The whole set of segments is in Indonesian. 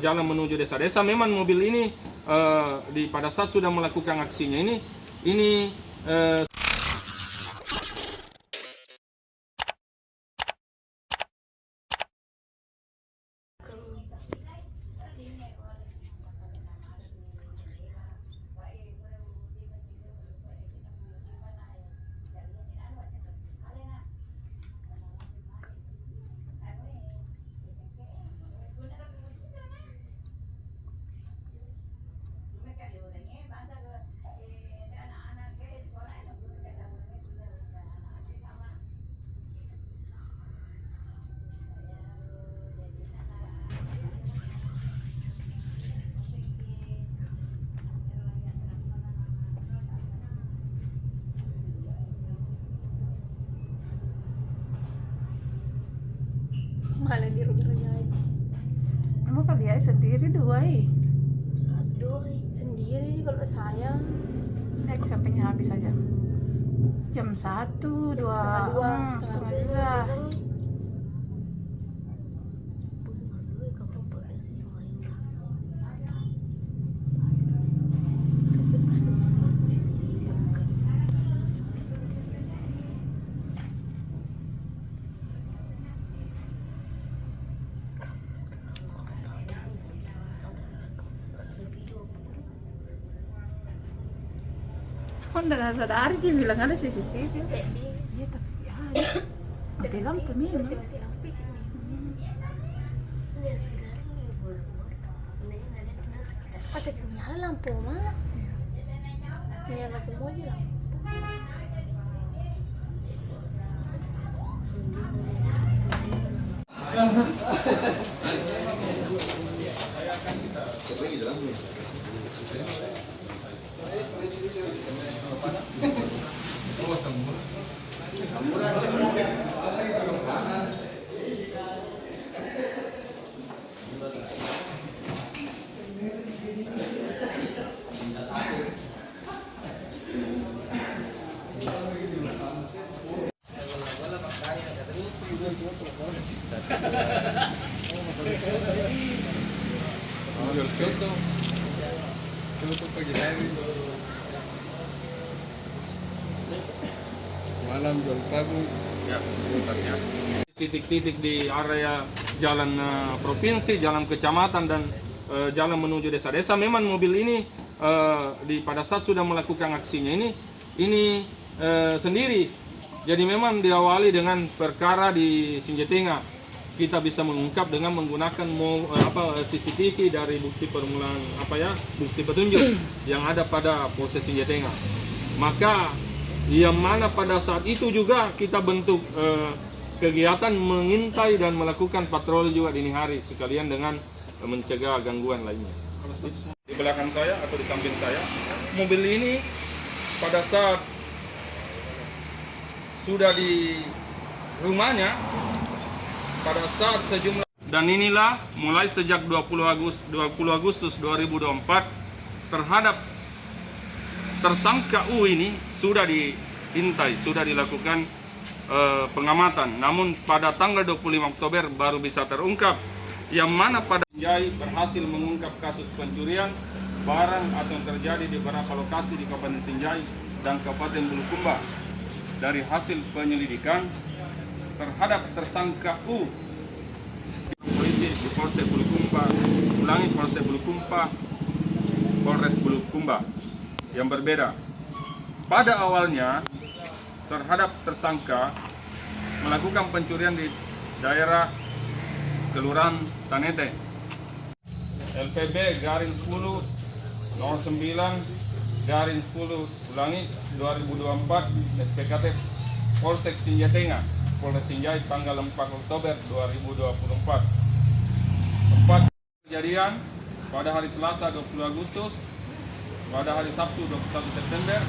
jalan menuju desa-desa. Memang mobil ini pada saat sudah melakukan aksinya ini malah di rumahnya aja. Emang kali ya sendiri dua Aduh, sendiri sih kalau saya. sampainya habis aja jam 1, 2, setengah 2. Kok nggak sadar dia bilang ada CCTV. Iya tapi ya, mati lampu memang. Tapi nyala lampu mana? Nyala semua aja lampu. Contoh pagi hari malam jual tabung ya, titik-titik di area jalan provinsi, jalan kecamatan dan jalan menuju desa-desa. Memang mobil ini pada saat sudah melakukan aksinya ini sendiri. Jadi memang diawali dengan perkara di Sinjatengah. Kita bisa mengungkap dengan menggunakan CCTV dari bukti permulaan bukti petunjuk yang ada pada Polsek Sinjatengah. Maka yang mana pada saat itu juga kita bentuk kegiatan mengintai dan melakukan patroli juga dini hari sekalian dengan mencegah gangguan lainnya. Di belakang saya atau di samping saya, mobil ini pada saat sudah di rumahnya, pada saat sejumlah, dan inilah mulai sejak 20 Agustus 2024 terhadap tersangka U ini sudah diintai, sudah dilakukan pengamatan. Namun pada tanggal 25 Oktober baru bisa terungkap, yang mana pada Sinjai berhasil mengungkap kasus pencurian barang atau yang terjadi di beberapa lokasi di Kabupaten Sinjai dan Kabupaten Bulukumba. Dari hasil penyelidikan terhadap tersangka U, polisi di Polsek Bulukumba, Polsek Bulukumba, Polres Bulukumba yang berbeda. Pada awalnya terhadap tersangka melakukan pencurian di daerah Kelurahan Tanete, LPB garing 10 09 garing 10 2024 SPKT Polsek Sinjatengah, Polres Sinjai tanggal 4 Oktober 2024. 4 kejadian pada hari Selasa 20 Agustus, pada hari Sabtu 21 September,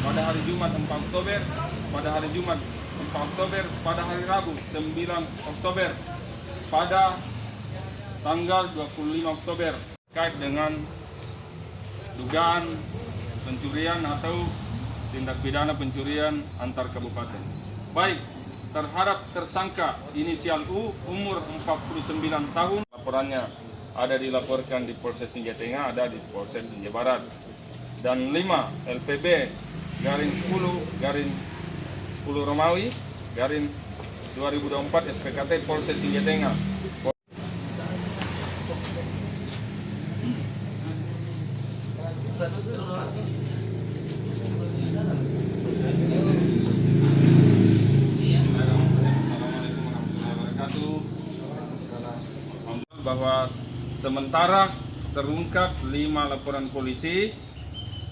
pada hari Jumat 4 Oktober, pada hari Jumat 4 Oktober, pada hari Rabu 9 Oktober, pada tanggal 25 Oktober terkait dengan dugaan pencurian atau tindak pidana pencurian antar kabupaten. Baik terhadap tersangka inisial U umur 49 tahun, laporannya ada dilaporkan di Polsek Sinja Tengah, ada di Polsek Sinja Barat. Dan 5 LPB garing 10 Romawi garing 2024 SPKT Polsek Sinja Tengah. Bahwa sementara terungkap 5 laporan polisi,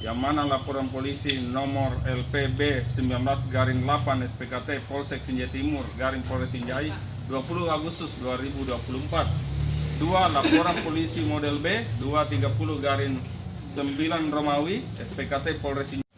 yang mana laporan polisi nomor LPB 19/8 SPKT Polsek Sinja Timur garing Polres Sinjai 20 Agustus 2024. 2 laporan polisi model B 230/9 Romawi SPKT Polres Sinjai.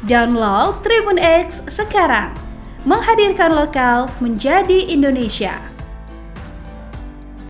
Download Tribun X sekarang, menghadirkan lokal menjadi Indonesia.